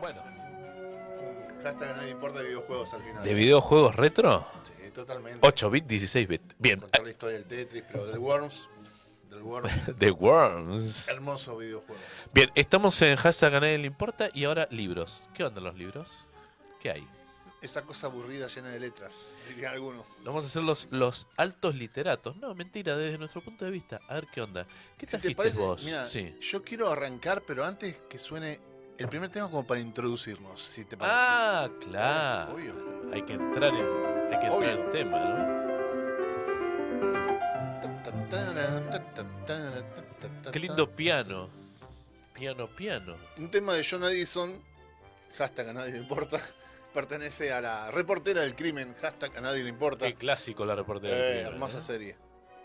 Bueno, Hashtag a nadie importa de videojuegos al final. ¿de videojuegos retro? Sí, totalmente. 8 bits, 16 bits. Bien, Contar la historia del Tetris, pero del Worms. Del Worms. The Worms. Hermoso videojuego. Bien, estamos en hashtag a nadie le importa y ahora libros. ¿Qué onda los libros? ¿Qué hay? Esa cosa aburrida llena de letras, diría alguno. Vamos a hacer los altos literatos. No, mentira, desde nuestro punto de vista. A ver qué onda. ¿Qué Si te trajiste parece, vos? mira, Sí. yo quiero arrancar, pero antes que suene el primer tema como para introducirnos, si te parece. Ah, claro. Obvio. Hay que entrar en Obvio. el tema, ¿no? Qué lindo piano. Piano. Un tema de John Addison, hashtag a nadie le importa, pertenece a la reportera del crimen, hashtag a nadie le importa. Qué clásico la reportera. del crimen, Hermosa ¿eh? serie.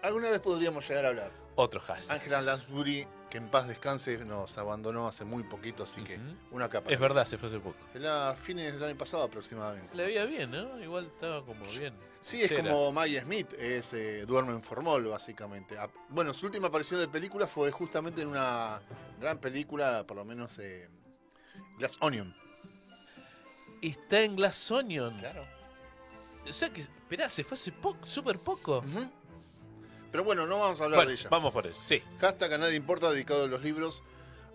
Alguna vez podríamos llegar a hablar. Otro hashtag. Angela Lansbury, que en paz descanse, nos abandonó hace muy poquito, así que una capa. Es verdad, se fue hace poco. En a fines del año pasado aproximadamente. Le veía bien, ¿no? Igual estaba como bien. Sí, es Entera. como Maggie Smith, es Duerme en Formol, básicamente. Bueno, su última aparición de película fue justamente en una gran película, por lo menos Glass Onion. Está en Glass Onion. Claro. O sea que, esperá, se fue hace poco, súper poco. Ujú. Pero bueno, no vamos a hablar Bueno, de ella. vamos por eso, sí. Hashtag a nadie importa, dedicado a los libros.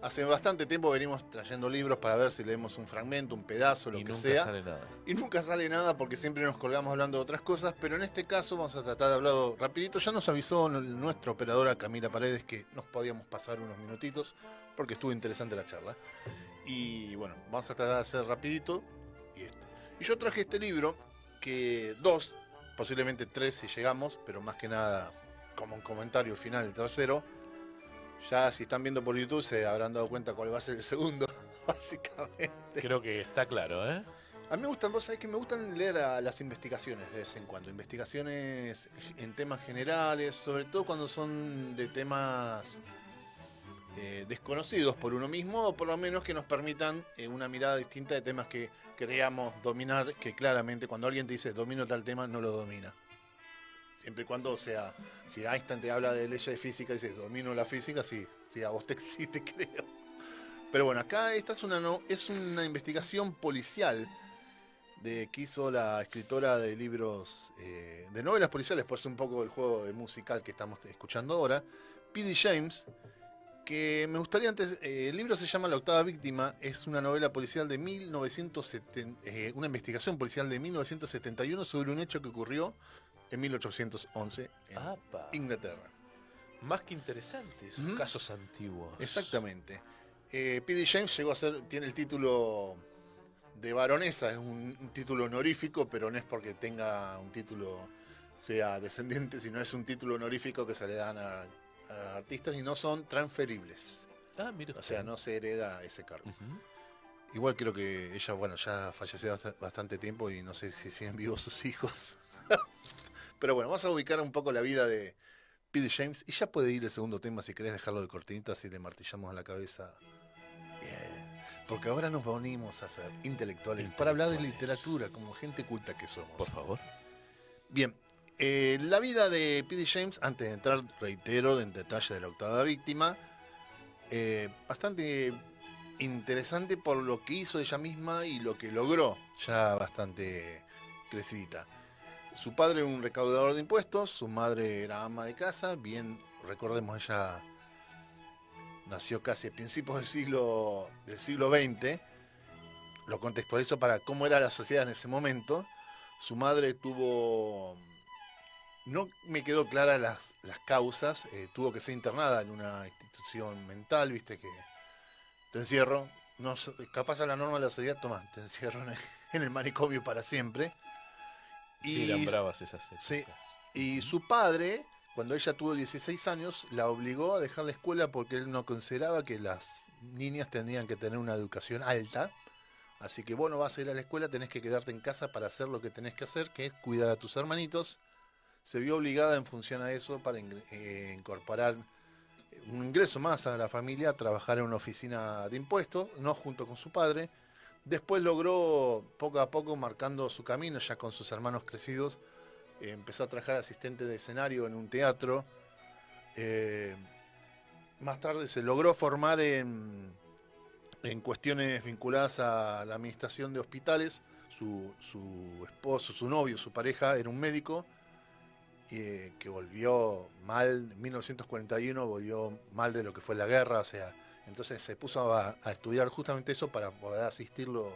Hace bastante tiempo venimos trayendo libros para ver si leemos un fragmento, un pedazo, lo Y que nunca sea. sale nada. Y nunca sale nada porque siempre nos colgamos hablando de otras cosas, pero en este caso vamos a tratar de hablar rapidito. Ya nos avisó nuestra operadora Camila Paredes que nos podíamos pasar unos minutitos porque estuvo interesante la charla. Y bueno, vamos a tratar de hacer rapidito. Y yo traje este libro, que dos, posiblemente tres si llegamos, pero más que nada como un comentario final, el tercero. Ya si están viendo por YouTube se habrán dado cuenta cuál va a ser el segundo, básicamente. Creo que está claro, ¿eh? A mí me gustan, vos sabés que me gustan leer a las investigaciones de vez en cuando. Investigaciones en temas generales, sobre todo cuando son de temas desconocidos por uno mismo, o por lo menos que nos permitan una mirada distinta de temas que creamos dominar, que claramente cuando alguien te dice domino tal tema, no lo domina. Siempre y cuando, o sea, si Einstein te habla de leyes de física y dices domino la física, sí, a vos sí te creo. Pero bueno, acá esta es una investigación policial que hizo la escritora de libros, de novelas policiales, por ser un poco el juego de musical que estamos escuchando ahora, P.D. James, que me gustaría antes, el libro se llama La octava víctima, es una novela policial de 1970, una investigación policial de 1971 sobre un hecho que ocurrió en 1811 en Inglaterra. Más que interesante, son casos antiguos. Exactamente. P.D. James tiene el título de baronesa, es un título honorífico, pero no es porque tenga un título, sea descendiente, sino es un título honorífico que se le dan a artistas y no son transferibles. Mira. O sea, no se hereda ese cargo. Igual creo que ella, bueno, ya falleció hace bastante tiempo y no sé si siguen vivos sus hijos. Pero bueno, vamos a ubicar un poco la vida de P.D. James y ya puede ir el segundo tema si querés dejarlo de cortinita, así le martillamos a la cabeza. Bien. Porque ahora nos venimos a ser intelectuales para hablar de literatura, como gente culta que somos. Por favor. Bien, la vida de P.D. James, antes de entrar, reitero, en detalle de la octava víctima, bastante interesante por lo que hizo ella misma y lo que logró, ya bastante crecidita. Su padre era un recaudador de impuestos, su madre era ama de casa, bien, recordemos, ella nació casi a principios del siglo XX, lo contextualizo para cómo era la sociedad en ese momento. Su madre no me quedó clara las causas, tuvo que ser internada en una institución mental, viste que te encierro, no, capaz a la norma de la sociedad, toma, te encierro en el manicomio para siempre. Sí, eran bravas esas épocas. Sí, y su padre, cuando ella tuvo 16 años, la obligó a dejar la escuela porque él no consideraba que las niñas tenían que tener una educación alta. Así que vos no vas a ir a la escuela, tenés que quedarte en casa para hacer lo que tenés que hacer, que es cuidar a tus hermanitos. Se vio obligada en función a eso para incorporar un ingreso más a la familia, a trabajar en una oficina de impuestos, no junto con su padre. Después logró, poco a poco, marcando su camino, ya con sus hermanos crecidos, empezó a trabajar asistente de escenario en un teatro. Más tarde se logró formar en en cuestiones vinculadas a la administración de hospitales. Su esposo, su novio, su pareja era un médico que volvió mal, en 1941 volvió mal de lo que fue la guerra, o sea, entonces se puso a estudiar justamente eso para poder asistirlo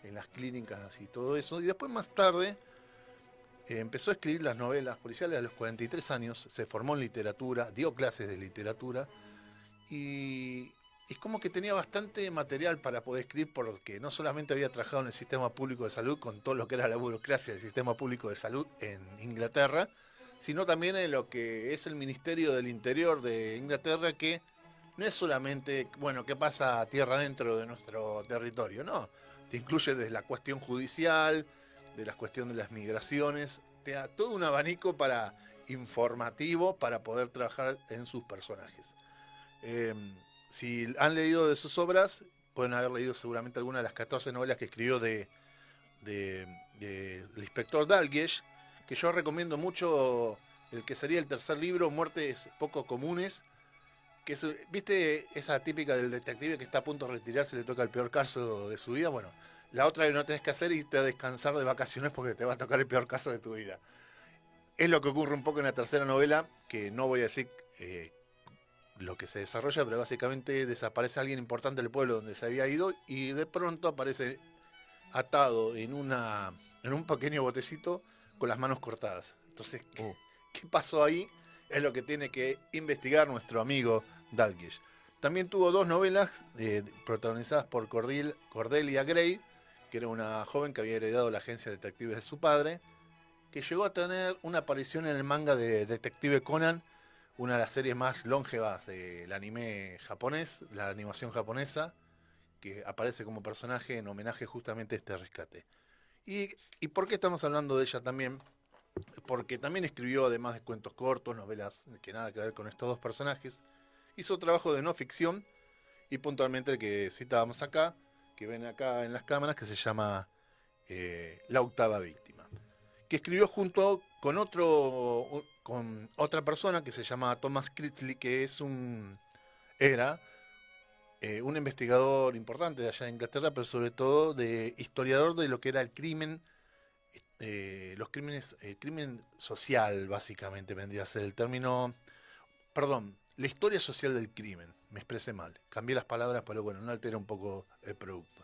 en las clínicas y todo eso. Y después más tarde empezó a escribir las novelas policiales a los 43 años, se formó en literatura, dio clases de literatura y es como que tenía bastante material para poder escribir porque no solamente había trabajado en el sistema público de salud con todo lo que era la burocracia del sistema público de salud en Inglaterra, sino también en lo que es el Ministerio del Interior de Inglaterra, que no es solamente, bueno, qué pasa a tierra dentro de nuestro territorio, no. Te incluye desde la cuestión judicial, de la cuestión de las migraciones, te da todo un abanico informativo para poder trabajar en sus personajes. Eh, si han leído de sus obras, pueden haber leído seguramente alguna de las 14 novelas que escribió de el inspector Dalglish, que yo recomiendo mucho el que sería el tercer libro, Muertes poco comunes, que es, ¿viste esa típica del detective que está a punto de retirarse y le toca el peor caso de su vida? Bueno, la otra que no tenés que hacer es irte a descansar de vacaciones porque te va a tocar el peor caso de tu vida. Es lo que ocurre un poco en la tercera novela, que no voy a decir lo que se desarrolla, pero básicamente desaparece alguien importante del pueblo donde se había ido y de pronto aparece atado en un pequeño botecito con las manos cortadas. Entonces, ¿qué pasó ahí? Es lo que tiene que investigar nuestro amigo Dalglish. También tuvo dos novelas protagonizadas por Cordelia Gray, que era una joven que había heredado la agencia de detectives de su padre, que llegó a tener una aparición en el manga de Detective Conan, una de las series más longevas del anime japonés, la animación japonesa, que aparece como personaje en homenaje justamente a este rescate. ¿Y por qué estamos hablando de ella también? Porque también escribió, además de cuentos cortos, novelas que nada que ver con estos dos personajes, hizo trabajo de no ficción, y puntualmente el que citábamos acá, que ven acá en las cámaras, que se llama La octava víctima, que escribió junto con otra persona que se llama Thomas Critchley, que era un investigador importante de allá de Inglaterra, pero sobre todo de historiador de lo que era el crimen, los crímenes, crimen social, básicamente vendría a ser el término, perdón, la historia social del crimen, me expresé mal, cambié las palabras, pero bueno, no altera un poco el producto.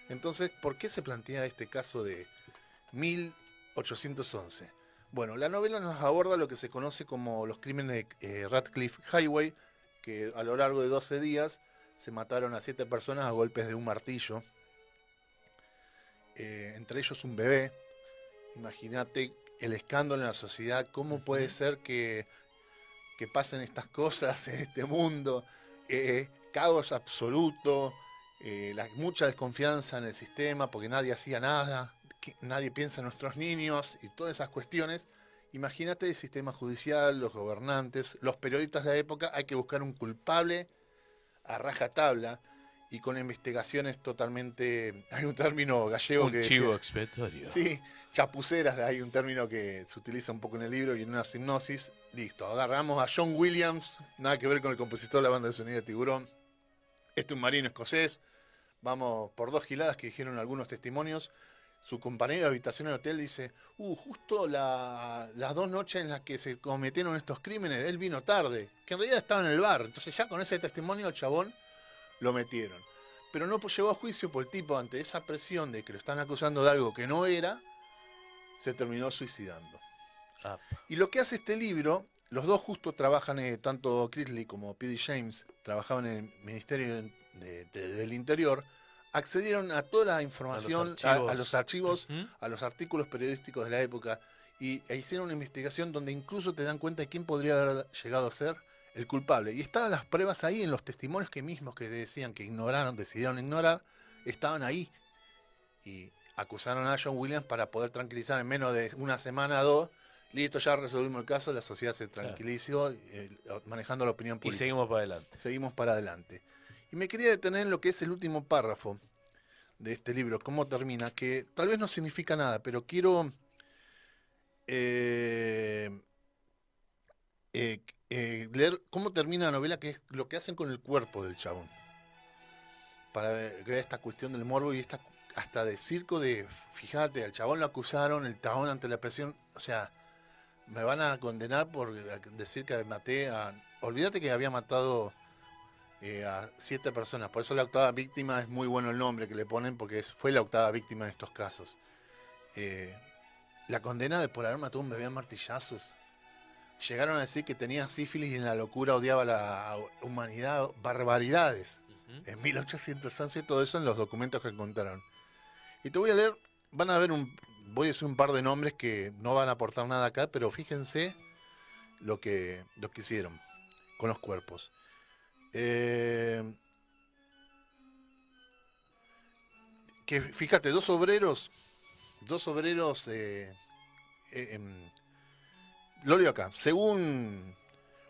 Entonces, ¿por qué se plantea este caso de 1811? Bueno, la novela nos aborda lo que se conoce como los crímenes de Radcliffe Highway, que a lo largo de 12 días se mataron a 7 personas a golpes de un martillo, entre ellos un bebé. Imagínate el escándalo en la sociedad, cómo puede ser que pasen estas cosas en este mundo, caos absoluto, mucha desconfianza en el sistema porque nadie hacía nada, nadie piensa en nuestros niños y todas esas cuestiones. Imagínate el sistema judicial, los gobernantes, los periodistas de la época, hay que buscar un culpable a rajatabla y con investigaciones totalmente, hay un término gallego que chivo decía, expiatorio. sí, chapuceras, hay un término que se utiliza un poco en el libro y en una hipnosis. Listo, agarramos a John Williams, nada que ver con el compositor de la banda de sonido de Tiburón. Este es un marino escocés. Vamos por 2 giladas que dijeron algunos testimonios. Su compañero de habitación en el hotel dice, justo las 2 noches en las que se cometieron estos crímenes, él vino tarde, que en realidad estaba en el bar. Entonces ya con ese testimonio el chabón lo metieron. Pero no llegó a juicio por el tipo, ante esa presión de que lo están acusando de algo que no era, se terminó suicidando. Y lo que hace este libro, los dos justo trabajan, tanto Critchley como P.D. James, trabajaban en el Ministerio del Interior, accedieron a toda la información, a los archivos, a los artículos periodísticos de la época, e hicieron una investigación donde incluso te dan cuenta de quién podría haber llegado a ser el culpable. Y estaban las pruebas ahí en los testimonios que mismos que decían que decidieron ignorar, estaban ahí. Y acusaron a John Williams para poder tranquilizar en menos de una semana o 2. Listo, ya resolvimos el caso, la sociedad se tranquilizó, manejando la opinión pública. Y seguimos para adelante. Seguimos para adelante. Y me quería detener en lo que es el último párrafo de este libro, cómo termina, que tal vez no significa nada, pero quiero leer cómo termina la novela, que es lo que hacen con el cuerpo del chabón. para crear esta cuestión del morbo y esta hasta de circo de, fíjate, al chabón lo acusaron, el chabón ante la presión, o sea, me van a condenar por decir que maté a... Olvídate que había matado a 7 personas, por eso la octava víctima es muy bueno el nombre que le ponen, porque fue la octava víctima de estos casos. La condena de por haber matado a un bebé a martillazos. Llegaron a decir que tenía sífilis y en la locura odiaba a la humanidad, barbaridades. En 1811, todo eso en los documentos que encontraron. Y te voy a leer, voy a decir un par de nombres que no van a aportar nada acá, pero fíjense lo que hicieron con los cuerpos. Que fíjate, dos obreros, lo leo acá, según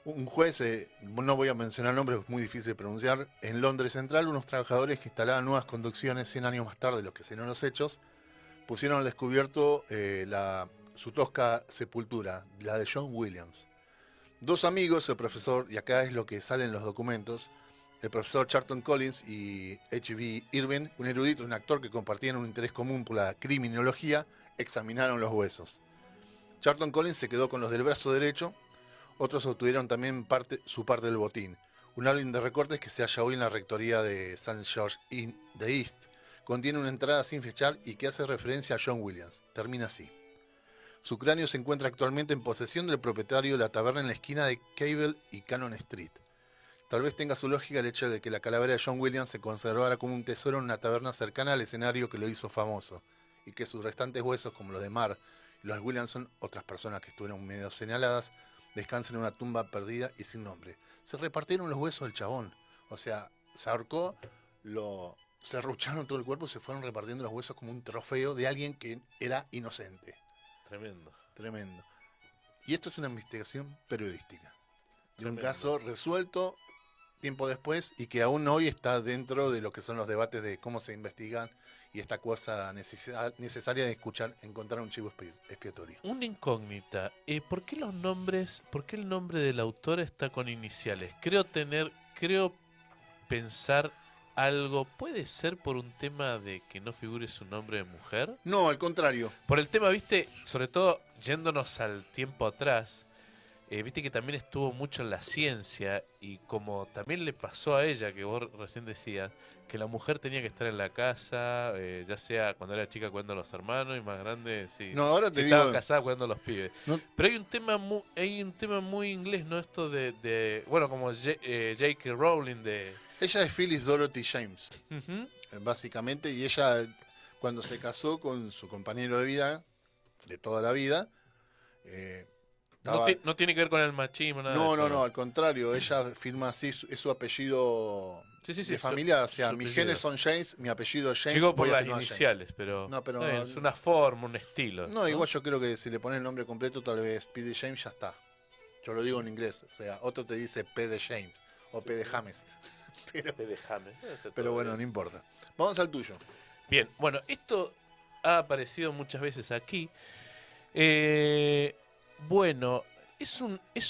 un juez, no voy a mencionar nombres, es muy difícil de pronunciar, en Londres Central, unos trabajadores que instalaban nuevas conducciones 100 años más tarde de los que serán los hechos, pusieron al descubierto su tosca sepultura, la de John Williams. Dos amigos, el profesor, y acá es lo que sale en los documentos, el profesor Charlton Collins y H.B. Irving, un erudito y un actor que compartían un interés común por la criminología, examinaron los huesos. Charlton Collins se quedó con los del brazo derecho, otros obtuvieron también su parte del botín. Un álbum de recortes que se halla hoy en la rectoría de St. George in the East contiene una entrada sin fechar y que hace referencia a John Williams. Termina así. Su cráneo se encuentra actualmente en posesión del propietario de la taberna en la esquina de Cable y Cannon Street. Tal vez tenga su lógica el hecho de que la calavera de John Williams se conservara como un tesoro en una taberna cercana al escenario que lo hizo famoso, y que sus restantes huesos, como los de Marr y los de Williamson, otras personas que estuvieron medio señaladas, descansan en una tumba perdida y sin nombre. Se repartieron los huesos del chabón. O sea, se ahorcó, se arrucharon todo el cuerpo y se fueron repartiendo los huesos como un trofeo de alguien que era inocente. Tremendo. Tremendo. Y esto es una investigación periodística. De un caso resuelto tiempo después y que aún hoy está dentro de lo que son los debates de cómo se investigan y esta cosa necesaria de encontrar un chivo expiatorio. Una incógnita. ¿Por qué el nombre del autor está con iniciales? Creo pensar algo. ¿Puede ser por un tema de que no figure su nombre de mujer? No, al contrario. Por el tema, viste, sobre todo yéndonos al tiempo atrás, viste que también estuvo mucho en la ciencia y como también le pasó a ella, que vos recién decías, que la mujer tenía que estar en la casa, ya sea cuando era chica cuidando a los hermanos y más grande, sí. No, ahora te si digo, estaba casada cuidando a los pibes. No. Pero hay un tema muy inglés, ¿no? Esto bueno, como J.K. Rowling de... Ella es Phyllis Dorothy James, Uh-huh. básicamente, y ella cuando se casó con su compañero de vida, de toda la vida, No tiene que ver con el machismo, nada de no, eso. no, al contrario, ella firma así, es su apellido de familia, o sea, mis genes son James, mi apellido es James. Llegó por voy a las firmar iniciales, pero, No, pero está bien, es una forma, un estilo. No, igual yo creo que si le pones el nombre completo, tal vez P. de James ya está. Yo lo digo en inglés, o sea, otro te dice P. de James o P. de James. Pero bueno, no importa. Vamos al tuyo. Bien, bueno, esto ha aparecido muchas veces aquí. Bueno, es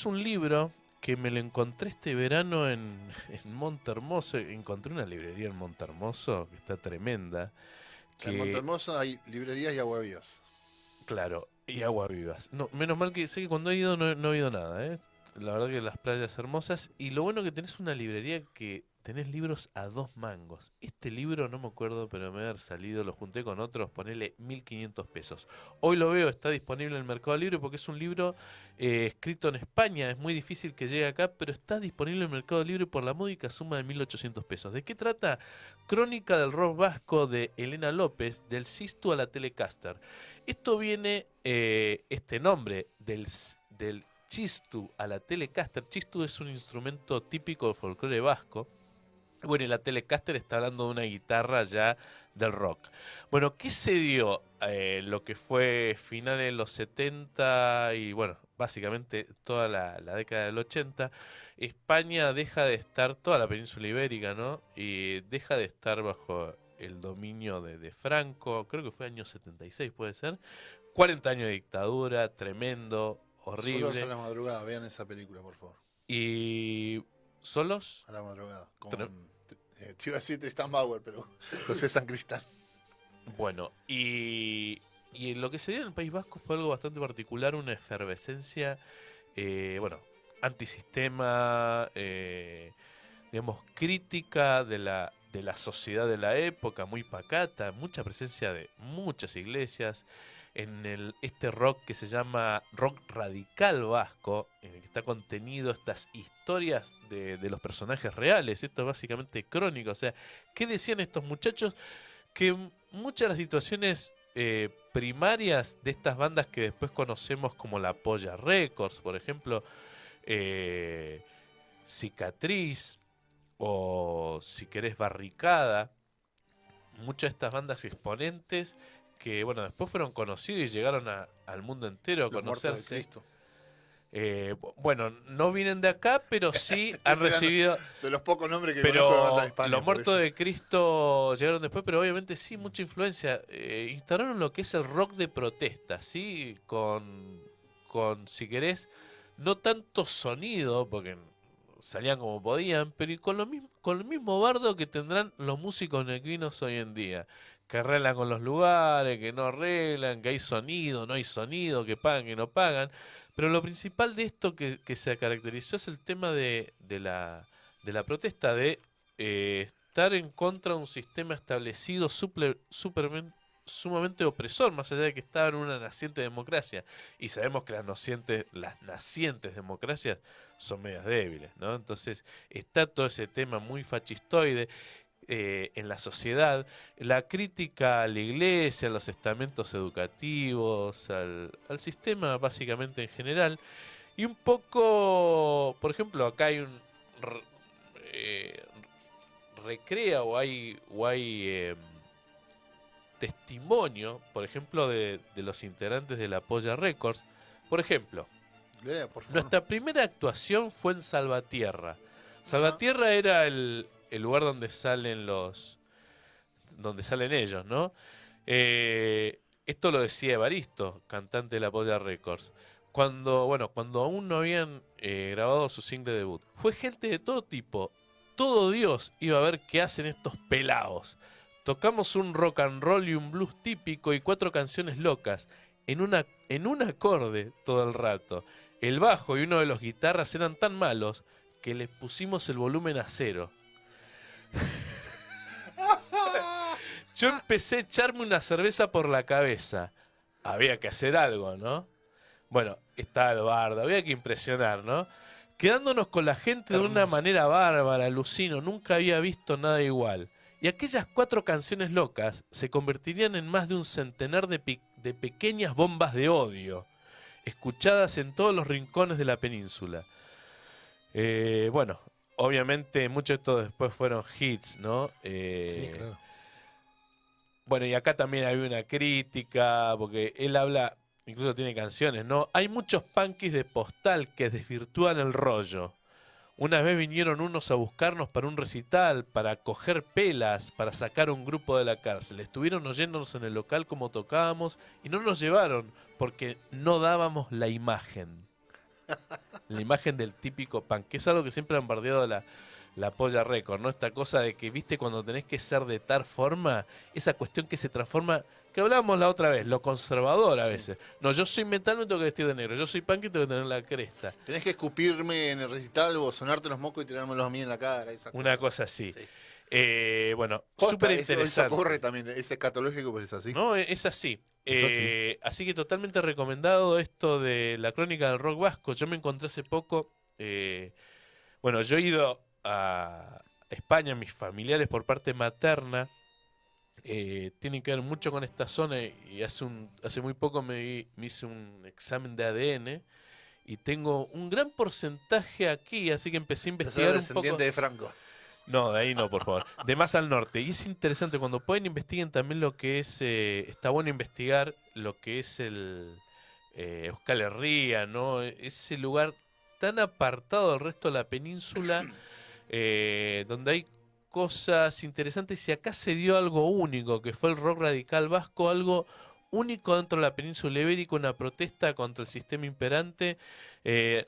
un libro que me lo encontré este verano en Montehermoso. Encontré una librería en Montehermoso que está tremenda. En Montehermoso hay librerías y aguavivas. Claro, y agua vivas. No, menos mal que sé que cuando he ido no he ido nada, ¿eh? La verdad que las playas hermosas. Y lo bueno que tenés una librería que tenés libros a 2 mangos. Este libro, no me acuerdo, pero me haber salido, lo junté con otros, ponele 1.500 pesos. Hoy lo veo, está disponible en el Mercado Libre porque es un libro escrito en España. Es muy difícil que llegue acá, pero está disponible en el Mercado Libre por la módica suma de 1.800 pesos. ¿De qué trata? Crónica del rock vasco de Elena López, del Sistu a la Telecaster. Esto viene, este nombre del Chistu a la Telecaster. Chistu es un instrumento típico del folclore vasco. Bueno, y la Telecaster está hablando de una guitarra ya del rock. Bueno, ¿qué se dio? Lo que fue finales de los 70 y bueno, básicamente toda la década del 80. España deja de estar, toda la península ibérica, ¿no? Y deja de estar bajo el dominio de Franco, creo que fue año 76, puede ser. 40 años de dictadura, tremendo, horrible. Solos a la madrugada, vean esa película, por favor. Y... ¿Solos? A la madrugada, con Te iba a decir Tristan Bauer, pero José Sancristán. Bueno, y lo que se dio en el País Vasco fue algo bastante particular, una efervescencia, bueno, antisistema, digamos, crítica de la sociedad de la época, muy pacata, mucha presencia de muchas iglesias, en este rock que se llama rock radical vasco, en el que está contenido estas historias de los personajes reales, esto es básicamente crónico, o sea, ¿qué decían estos muchachos? Que muchas de las situaciones primarias de estas bandas que después conocemos como la Polla Records, por ejemplo, Cicatriz, o si querés Barricada, muchas de estas bandas exponentes que bueno después fueron conocidos y llegaron al mundo entero a Los Muertos de conocerse. Cristo. Bueno, no vienen de acá, pero sí han recibido. De los pocos nombres que conozco de bandas de Pero España. los por Muertos eso. de Cristo llegaron después, pero obviamente sí, mucha influencia. Instauraron lo que es el rock de protesta, ¿sí? Con si querés, no tanto sonido, porque salían como podían, pero y con el mismo bardo que tendrán los músicos nequinos hoy en día. Que arreglan con los lugares, que no arreglan, que hay sonido, no hay sonido, que pagan, que no pagan. Pero lo principal de esto que se caracterizó es el tema de la protesta, de estar en contra de un sistema establecido sumamente opresor, más allá de que estaba en una naciente democracia. Y sabemos que las nacientes democracias son medias débiles, ¿no? Entonces está todo ese tema muy fascistoide en la sociedad, la crítica a la iglesia, a los estamentos educativos, al sistema básicamente en general, y un poco, por ejemplo, acá hay un recrea o hay testimonio, por ejemplo, de los integrantes de la Polla Records. Por ejemplo, Lea, por favor. nuestra primera actuación fue en Salvatierra. Salvatierra era el lugar donde salen ellos, ¿no? Esto lo decía Evaristo, cantante de la Polla Records. Cuando aún no habían grabado su single debut. Fue gente de todo tipo. Todo Dios iba a ver qué hacen estos pelados. Tocamos un rock and roll y un blues típico y 4 canciones locas. En un acorde todo el rato. El bajo y uno de los guitarras eran tan malos que les pusimos el volumen a 0. Yo empecé a echarme una cerveza por la cabeza. Había que hacer algo, ¿no? Bueno, estaba el bardo, había que impresionar, ¿no? Quedándonos con la gente de una Hermoso. manera bárbara, alucino, nunca había visto nada igual. Y aquellas 4 canciones locas se convertirían en más de un centenar de pequeñas bombas de odio, escuchadas en todos los rincones de la península. Bueno, obviamente muchos de estos después fueron hits, ¿no? Sí, claro. Bueno, y acá también hay una crítica, porque él habla, incluso tiene canciones, ¿no? Hay muchos punkis de postal que desvirtúan el rollo. Una vez vinieron unos a buscarnos para un recital, para coger pelas, para sacar un grupo de la cárcel. Estuvieron oyéndonos en el local como tocábamos y no nos llevaron porque no dábamos la imagen. La imagen del típico punk, que es algo que siempre han bardeado la Polla Record, ¿no? Esta cosa de que, viste, cuando tenés que ser de tal forma, esa cuestión que se transforma, que hablábamos la otra vez, lo conservador a veces. No, yo soy metal, me tengo que vestir de negro. Yo soy punk y tengo que tener la cresta. Tenés que escupirme en el recital o sonarte los mocos y tirármelos a mí en la cara. Una cosa así. Sí. Bueno, Posta, súper eso interesante. ocurre también, es escatológico, pero es así. No, es así. Es así. Así que totalmente recomendado esto de la crónica del rock vasco. Yo me encontré hace poco. Bueno, yo he ido a España, mis familiares por parte materna tienen que ver mucho con esta zona y hace muy poco me hice un examen de ADN y tengo un gran porcentaje aquí, así que empecé a Yo soy investigar un poco. descendiente de Franco. No, de ahí no, por favor. De más al norte. Y es interesante, cuando pueden investiguen también lo que es, está bueno investigar lo que es el Euskal Herria, ¿no? Ese lugar tan apartado del resto de la península, donde hay cosas interesantes y acá se dio algo único, que fue el rock radical vasco, algo único dentro de la península ibérica, una protesta contra el sistema imperante,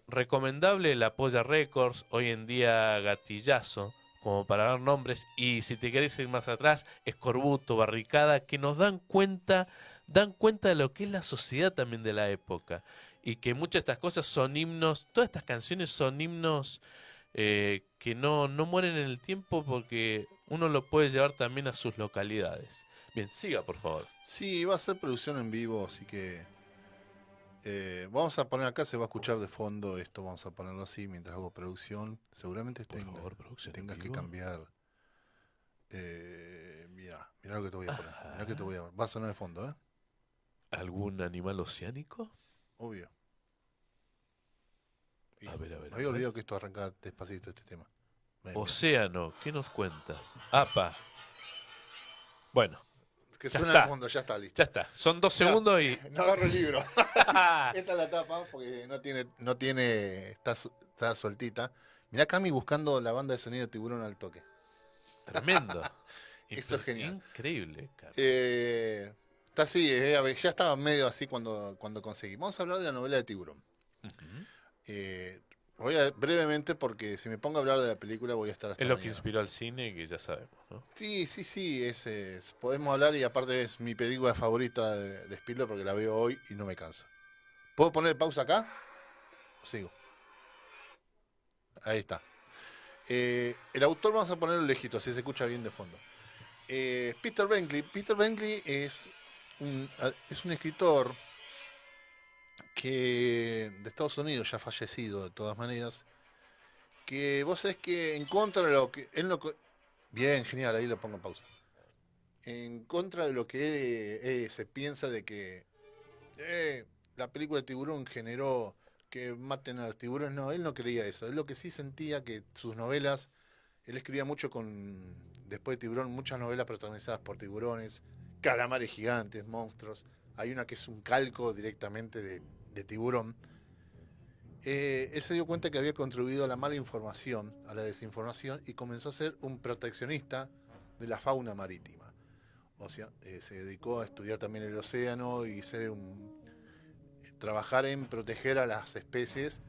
recomendable la Polla Records, hoy en día Gatillazo, como para dar nombres, y si te querés ir más atrás, Escorbuto, Barricada, que nos dan cuenta de lo que es la sociedad también de la época, y que muchas de estas cosas son himnos, todas estas canciones son himnos que no mueren en el tiempo porque uno lo puede llevar también a sus localidades. Bien, siga por favor. Sí, va a ser producción en vivo, así que vamos a poner acá, se va a escuchar de fondo esto, vamos a ponerlo así mientras hago producción. Seguramente Por favor, producción en tengas que vivo. cambiar. Mira, mira lo que te voy a poner. Mira que te Ajá. voy a. Va a sonar de fondo, ¿eh? ¿Algún animal oceánico? Obvio. Y A ver, a ver, me a había ver. olvidado que esto arranca despacito este tema. Mira. Océano, ¿qué nos cuentas? Apa. Bueno, Que ya suena de está, fondo, ya está listo. ya está. Son 2 segundos Mirá, y... no agarro el libro. Esta es la tapa porque está sueltita. Mirá Cami buscando la banda de sonido de Tiburón al toque. Tremendo. Esto es genial. Increíble, Carlos. Está así, a ver, ya estaba medio así cuando conseguí. Vamos a hablar de la novela de Tiburón. Ujú. Voy a brevemente porque si me pongo a hablar de la película voy a estar hasta Es lo que mañana. inspiró al cine, que ya sabemos, ¿no? Sí, podemos hablar y aparte es mi película favorita de Spielberg porque la veo hoy y no me canso. ¿Puedo poner pausa acá? ¿O sigo? Ahí está. El autor vamos a ponerlo lejito, así se escucha bien de fondo. Peter Benkley. Peter Benkley es un escritor que de Estados Unidos, ya fallecido de todas maneras, que vos sabés que en contra de lo que él no... Bien, genial, ahí lo pongo en pausa. En contra de lo que se piensa de que la película de Tiburón generó que maten a los tiburones, no, él no creía eso. Él lo que sí sentía que sus novelas, él escribía mucho después de Tiburón, muchas novelas protagonizadas por tiburones, calamares gigantes, monstruos. Hay una que es un calco directamente de Tiburón. Él se dio cuenta que había contribuido a la mala información, a la desinformación, y comenzó a ser un proteccionista de la fauna marítima. O sea, se dedicó a estudiar también el océano y trabajar en proteger a las especies,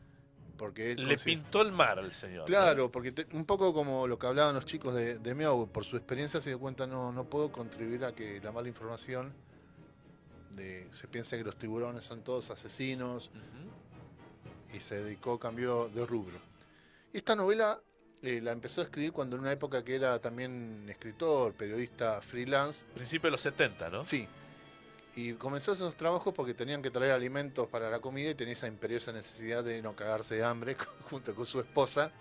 porque él Le considera... pintó el mar al señor, ¿no? Claro, porque un poco como lo que hablaban los chicos de Meow, por su experiencia se dio cuenta, no puedo contribuir a que la mala información se piensa que los tiburones son todos asesinos, Ujú. y cambió de rubro. Esta novela la empezó a escribir cuando en una época que era también escritor, periodista freelance. Principio de los 70, ¿no? Sí, y comenzó esos trabajos porque tenían que traer alimentos para la comida y tenía esa imperiosa necesidad de no cagarse de hambre junto con su esposa.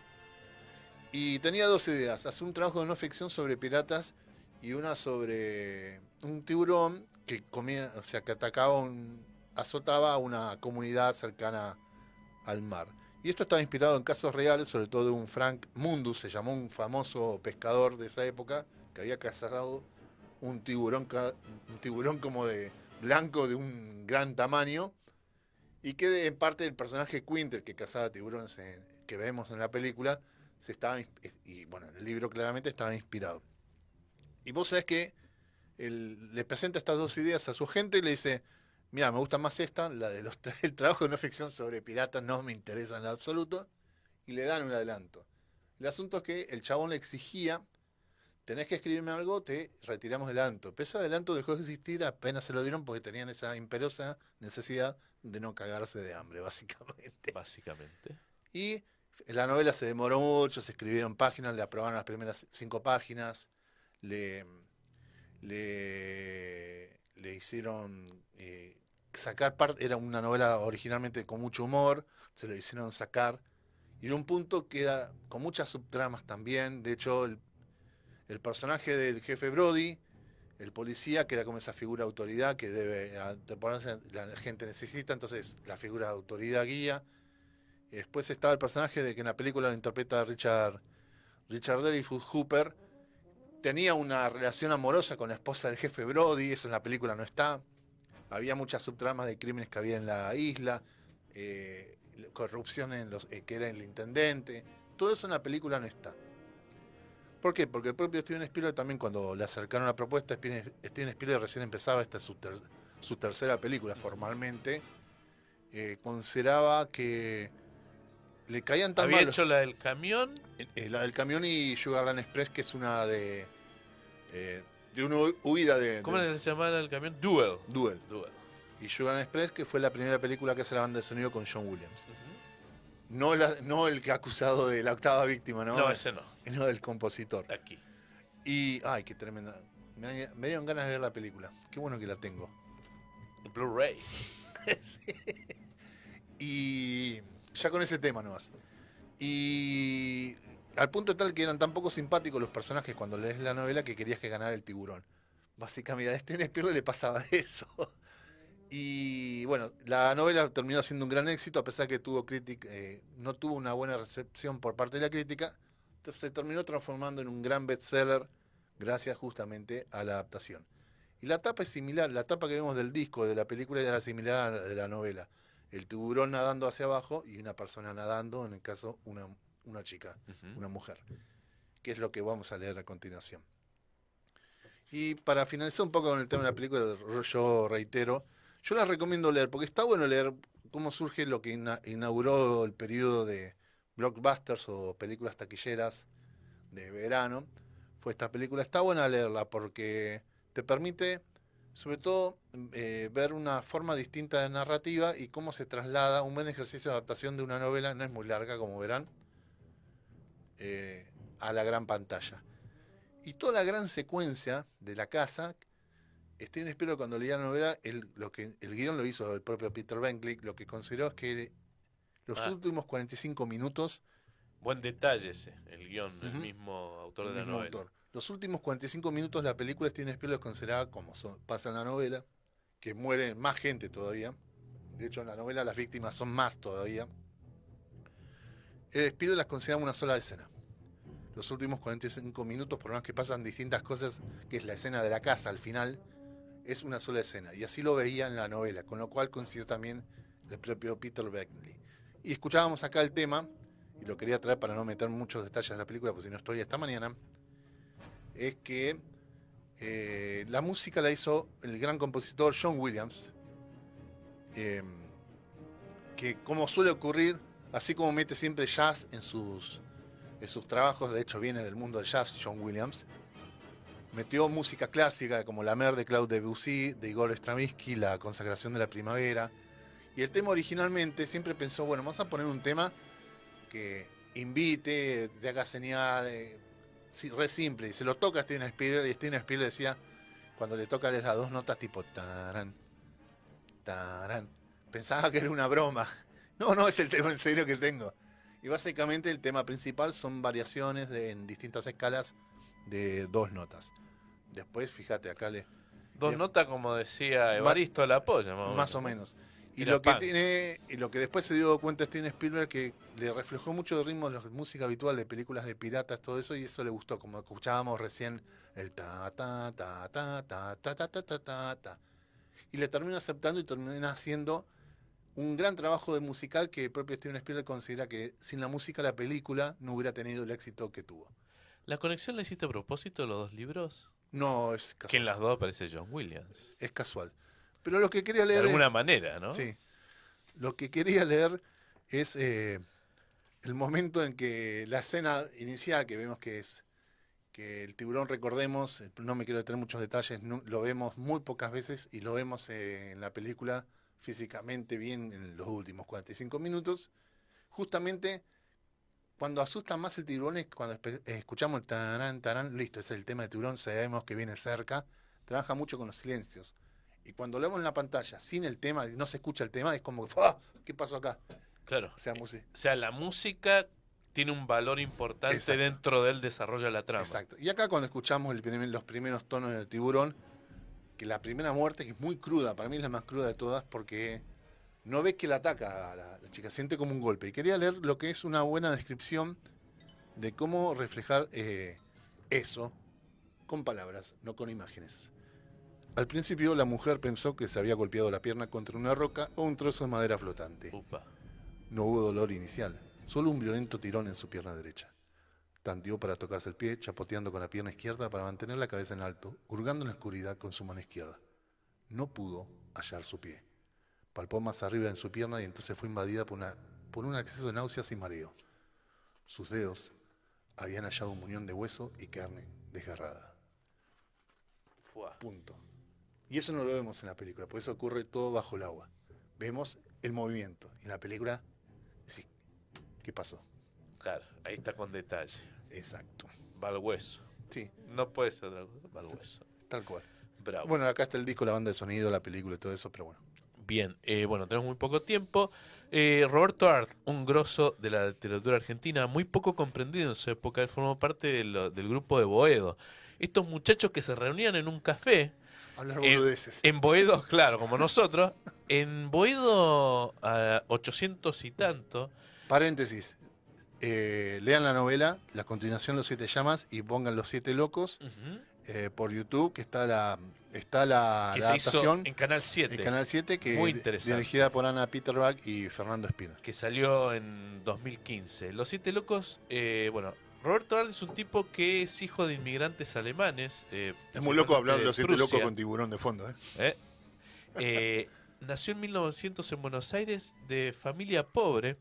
Y tenía dos ideas, hacer un trabajo de no ficción sobre piratas y una sobre un tiburón que comía, o sea, que azotaba a una comunidad cercana al mar. Y esto estaba inspirado en casos reales, sobre todo de un Frank Mundus, se llamó un famoso pescador de esa época, que había cazado un tiburón como de blanco de un gran tamaño, y que en parte del personaje Quinter, que cazaba tiburones que vemos en la película, y bueno, en el libro claramente estaba inspirado. Y vos sabés que le presenta estas dos ideas a su gente y le dice, mira, me gusta más esta, la de el trabajo de no ficción sobre piratas no me interesa en lo absoluto, y le dan un adelanto. El asunto es que el chabón le exigía, tenés que escribirme algo, te retiramos del adelanto. Pero ese adelanto dejó de existir apenas se lo dieron porque tenían esa imperiosa necesidad de no cagarse de hambre, básicamente. Básicamente. Y la novela se demoró mucho, se escribieron páginas, le aprobaron las primeras 5 páginas, le, le hicieron sacar parte, era una novela originalmente con mucho humor, se lo hicieron sacar, y en un punto queda con muchas subtramas también, de hecho el personaje del jefe Brody, el policía, queda como esa figura de autoridad que la gente necesita, entonces la figura de autoridad guía. Y después estaba el personaje de que en la película lo interpreta Richard Dreyfuss Hooper, tenía una relación amorosa con la esposa del jefe Brody, eso en la película no está. Había muchas subtramas de crímenes que había en la isla, corrupción que era el intendente. Todo eso en la película no está. ¿Por qué? Porque el propio Steven Spielberg también, cuando le acercaron la propuesta, Steven Spielberg recién empezaba, esta su tercera película formalmente, consideraba que le caían tan Había mal hecho la del camión. la del camión y Sugarland Express, que es una de una huida ¿Cómo de era que se llamaba el camión? Duel. Duel. Duel. Y Sugarland Express, que fue la primera película que hace la banda de sonido con John Williams. Ujú. No el que ha acusado de la octava víctima, ¿no? No, ese no. No del compositor. Aquí. Y, ay, qué tremenda. Me dieron ganas de ver la película. Qué bueno que la tengo. Blu-ray. Sí. Y ya con ese tema nomás. Y al punto tal que eran tan poco simpáticos los personajes cuando lees la novela que querías que ganara el tiburón. Básicamente a Steven Spielberg le pasaba eso. Y bueno, la novela terminó siendo un gran éxito, a pesar que no tuvo una buena recepción por parte de la crítica. Se terminó transformando en un gran bestseller gracias justamente a la adaptación. Y la tapa es similar, la tapa que vemos del disco, de la película, era similar a la de la novela. El tiburón nadando hacia abajo y una persona nadando, en el caso una chica, Ujú. una mujer, que es lo que vamos a leer a continuación. Y para finalizar un poco con el tema de la película, yo reitero, yo la recomiendo leer, porque está bueno leer cómo surge lo que inauguró el periodo de blockbusters o películas taquilleras de verano. Fue esta película, está buena leerla porque te permite, sobre todo, ver una forma distinta de narrativa y cómo se traslada un buen ejercicio de adaptación de una novela, no es muy larga, como verán, a la gran pantalla. Y toda la gran secuencia de la casa, Steven Spielberg cuando leía la novela, el guión lo hizo el propio Peter Benchley, lo que consideró es que los Ah, últimos 45 minutos, buen detalle ese. El guión, el uh-huh, mismo autor el de la mismo novela. autor, los últimos 45 minutos de la película Steven Spielberg consideraba, como pasa en la novela, que muere más gente todavía. De hecho, en la novela las víctimas son más todavía. Spielberg las consideraba una sola escena. Los últimos 45 minutos, por más que pasan distintas cosas, que es la escena de la casa al final, es una sola escena. Y así lo veía en la novela, con lo cual coincidió también el propio Peter Benchley. Y escuchábamos acá el tema, y lo quería traer para no meter muchos detalles de la película, porque si no estoy esta mañana, es que la música la hizo el gran compositor John Williams, eh, que como suele ocurrir, así como mete siempre jazz en sus trabajos, de hecho viene del mundo del jazz John Williams, metió música clásica como La Mer de Claude Debussy, de Igor Stravinsky, La Consagración de la Primavera. Y el tema originalmente siempre pensó, bueno, vamos a poner un tema que invite, te haga señal, re simple. Y se lo toca a Steven Spielberg y Steven Spielberg decía, cuando le toca las dos notas tipo tarán, tarán, pensaba que era una broma. No, no, es el tema en serio que tengo. Y básicamente el tema principal son variaciones en distintas escalas de dos notas. Después, fíjate, acá Dos notas, como decía Evaristo la Polla, más o ¿no? menos. Y Era punk. lo que después se dio cuenta Steven Spielberg, que le reflejó mucho el ritmo de la música habitual de películas de piratas, todo eso, y eso le gustó, como escuchábamos recién el ta ta ta ta ta ta ta ta ta ta ta. Y le termina aceptando y termina haciendo un gran trabajo de musical que el propio Steven Spielberg considera que sin la música la película no hubiera tenido el éxito que tuvo. ¿La conexión la hiciste a propósito de los dos libros? No, es Que en casual. las dos aparece John Williams. Es casual. Pero lo que quería De leer es, alguna manera, ¿no? sí, lo que quería leer es el momento en que la escena inicial que vemos que es que el tiburón, recordemos, no me quiero detener muchos detalles, lo vemos muy pocas veces y lo vemos en la película físicamente bien en los últimos 45 minutos. Justamente cuando asusta más el tiburón es cuando escuchamos el tarán, tarán, listo, es el tema de tiburón, sabemos que viene cerca, trabaja mucho con los silencios. Y cuando lo vemos en la pantalla sin el tema, no se escucha el tema, es como, ¡ah! ¿Qué pasó acá? Claro. O sea, O sea, la música tiene un valor importante exacto, dentro del desarrollo de la trama. exacto. Y acá cuando escuchamos los primeros tonos del tiburón, que la primera muerte, que es muy cruda, para mí es la más cruda de todas, porque no ves que la ataca a la chica, siente como un golpe. Y quería leer lo que es una buena descripción de cómo reflejar eso con palabras, no con imágenes. Al principio la mujer pensó que se había golpeado la pierna contra una roca o un trozo de madera flotante. Upa. No hubo dolor inicial, solo un violento tirón en su pierna derecha. Tanteó para tocarse el pie, chapoteando con la pierna izquierda para mantener la cabeza en alto, hurgando en la oscuridad con su mano izquierda. No pudo hallar su pie. Palpó más arriba en su pierna y entonces fue invadida por por un acceso de náuseas y mareo. Sus dedos habían hallado un muñón de hueso y carne desgarrada. Fuá. Punto. Y eso no lo vemos en la película, por eso ocurre todo bajo el agua. Vemos el movimiento. Y en la película, sí, ¿qué pasó? Claro, ahí está con detalle. Exacto. Va al hueso. Sí, No puede ser otra cosa, va al hueso. tal cual. Bravo. Bueno, acá está el disco, la banda de sonido, la película y todo eso, pero bueno. Bien, bueno, tenemos muy poco tiempo. Roberto Arlt, un grosso de la literatura argentina, muy poco comprendido en su época, él formó parte del grupo de Boedo. Estos muchachos que se reunían en un café, Hablar boludeces. en Boedo, claro, como nosotros, en Boedo a 800 y tanto. Paréntesis. Lean la novela, la continuación Los Siete Llamas y pongan Los Siete Locos por YouTube, que está la Que la se hizo adaptación en Canal 7. en Canal 7, que Muy interesante. dirigida por Ana Peterbach y Fernando Espina. Que salió en 2015. Los Siete Locos, bueno, Roberto Arlt es un tipo que es hijo de inmigrantes alemanes. Es muy loco hablar de Los Siete Prusia. Locos con tiburón de fondo. Nació en 1900 en Buenos Aires, de familia pobre.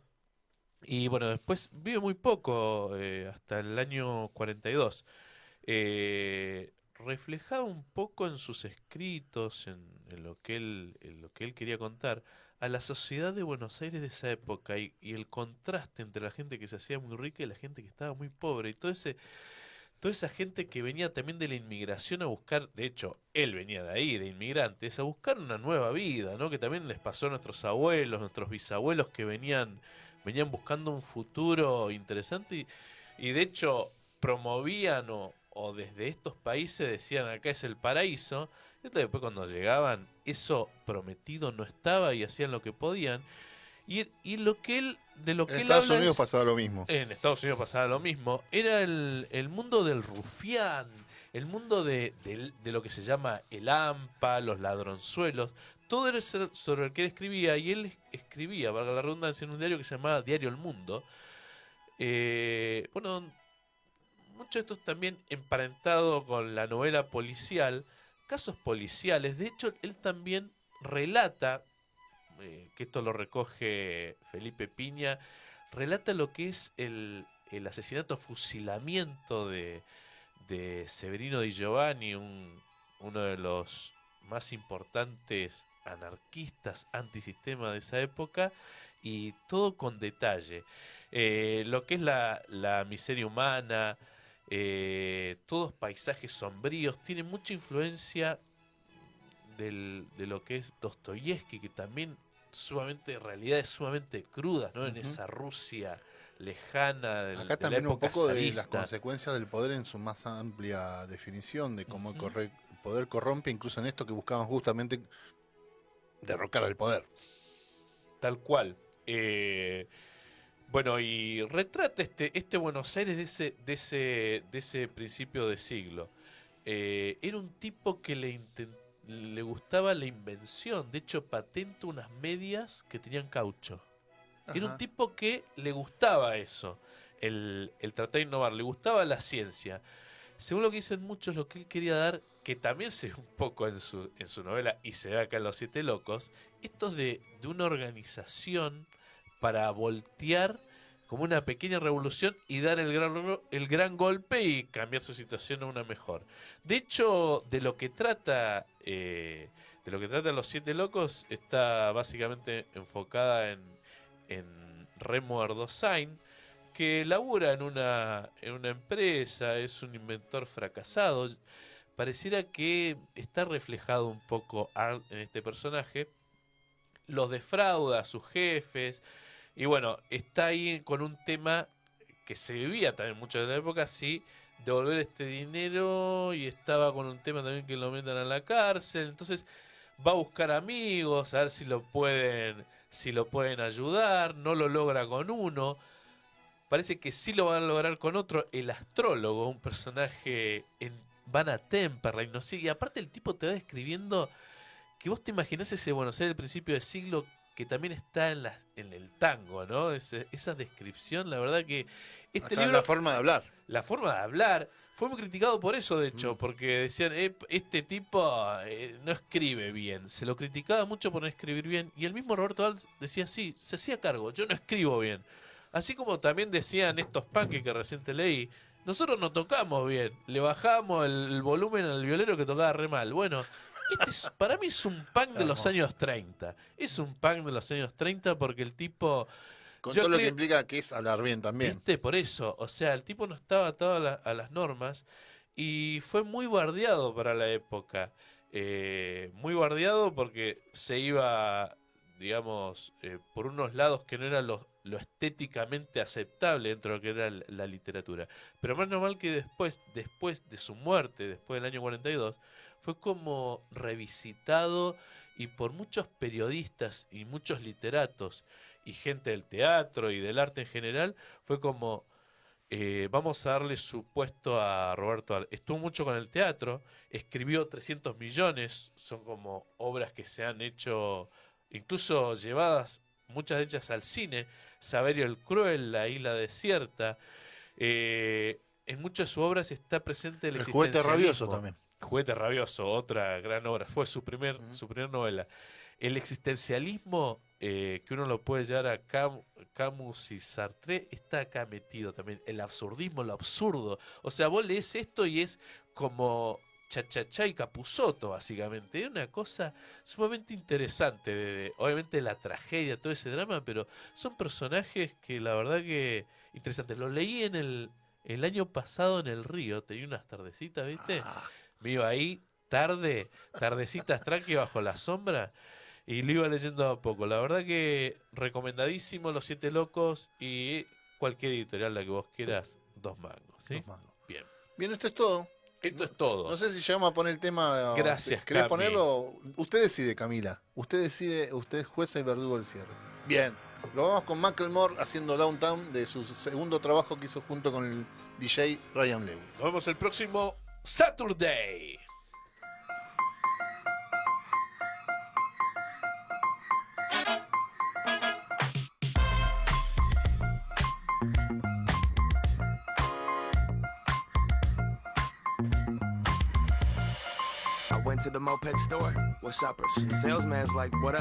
Y bueno, después vive muy poco, hasta el año 42. Reflejaba un poco en sus escritos, en lo que él quería contar, a la sociedad de Buenos Aires de esa época y el contraste entre la gente que se hacía muy rica y la gente que estaba muy pobre. Y toda esa gente que venía también de la inmigración a buscar, de hecho, él venía de ahí, de inmigrantes, a buscar una nueva vida, ¿no? Que también les pasó a nuestros abuelos, nuestros bisabuelos que venían buscando un futuro interesante y de hecho promovían o desde estos países decían acá es el paraíso. Y después cuando llegaban eso prometido no estaba y hacían lo que podían. Y lo que él, de lo que En él Estados habla Unidos es- pasaba lo mismo. en Estados Unidos pasaba lo mismo. Era el mundo del rufián, el mundo de lo que se llama el AMPA, los ladronzuelos. Todo era sobre el que él escribía. Y él escribía, valga la redundancia, en un diario que se llamaba Diario El Mundo. Bueno, muchos de estos también emparentado con la novela policial, casos policiales. De hecho, él también relata, que esto lo recoge Felipe Piña, relata lo que es el asesinato, fusilamiento de Severino Di Giovanni, uno de los más importantes anarquistas antisistema de esa época, y todo con detalle. Lo que es la miseria humana, todos paisajes sombríos, tiene mucha influencia de lo que es Dostoyevsky, que también realidades sumamente crudas, ¿no? En esa Rusia lejana de Acá la también un época poco de las zarista. consecuencias del poder en su más amplia definición, de cómo Ujú. el poder corrompe, incluso en esto que buscaban justamente derrocar al poder. Tal cual. Bueno, y retrata este Buenos Aires de ese principio de siglo. Era un tipo que le gustaba la invención. De hecho, patenta unas medias que tenían caucho. Era un Ajá. tipo que le gustaba eso, el tratar de innovar, le gustaba la ciencia. Según lo que dicen muchos, lo que él quería dar, que también se ve un poco en su novela y se ve acá en Los Siete Locos, esto de una organización para voltear como una pequeña revolución y dar el gran golpe y cambiar su situación a una mejor. De hecho, de lo que trata Los Siete Locos está básicamente enfocada en Remo Ardossain, que labura en una empresa, es un inventor fracasado. Pareciera que está reflejado un poco Arlt en este personaje. Los defrauda a sus jefes. Y bueno, está ahí con un tema que se vivía también mucho en la época, sí, devolver este dinero, y estaba con un tema también que lo metan a la cárcel. Entonces va a buscar amigos, a ver si lo pueden ayudar, no lo logra con uno. Parece que sí lo van a lograr con otro, el astrólogo, un personaje en Vanna Temperley, no sé, y aparte el tipo te va describiendo que vos te imaginás ese Buenos Aires del principio de siglo que también está en el tango, ¿no? Esa descripción, la verdad que este Hasta libro, la forma de hablar. la forma de hablar, Fue muy criticado por eso, de hecho, porque decían, este tipo no escribe bien. Se lo criticaba mucho por no escribir bien. Y el mismo Roberto Valls decía, sí, se hacía cargo, yo no escribo bien. Así como también decían estos punky que recién te leí, nosotros no tocamos bien, le bajamos el volumen al violero que tocaba re mal. Bueno, para mí es un punk de los Hermoso. años 30. Es un punk de los años 30 porque el tipo... Con yo todo lo que creo- implica que es hablar bien también. ¿Viste? Por eso, o sea, el tipo no estaba atado a las normas y fue muy bardeado para la época. Muy bardeado porque se iba, digamos, por unos lados que no era lo estéticamente aceptable dentro de lo que era la literatura. Pero más normal que después de su muerte, después del año 42, fue como revisitado y por muchos periodistas y muchos literatos y gente del teatro y del arte en general, fue como, vamos a darle su puesto a Roberto Al. Estuvo mucho con el teatro, escribió 300 millones, son como obras que se han hecho, incluso llevadas, muchas de ellas al cine, Saverio el Cruel, La Isla Desierta. En muchas de sus obras está presente el El juguete rabioso existencialismo. también. Juguete Rabioso, otra gran obra, fue su primer novela. El existencialismo, que uno lo puede llevar a Camus y Sartre, está acá metido también. El absurdismo, lo absurdo. O sea, vos lees esto y es como Cha-Cha-Cha y Capusotto, básicamente. Es una cosa sumamente interesante. Obviamente la tragedia, todo ese drama, pero son personajes que la verdad que interesantes. Lo leí el año pasado en el río, tenía unas tardecitas, ¿viste? Me iba ahí, tardecitas tranqui bajo la sombra, y lo iba leyendo a poco. La verdad que recomendadísimo Los Siete Locos y cualquier editorial la que vos quieras, 2 mangos, ¿sí? Dos mangos. Bien. Bien, esto es todo. Esto es todo. No sé si llegamos a poner el tema. Gracias, ¿Querés Cami. ponerlo? Usted decide, Camila. Usted decide, usted es jueza y verdugo del cierre. Bien. Lo vamos con Macklemore haciendo Downtown de su segundo trabajo que hizo junto con el DJ Ryan Lewis. Nos vemos el próximo Saturday. I went to the moped store with suppers. The salesman's like, what up?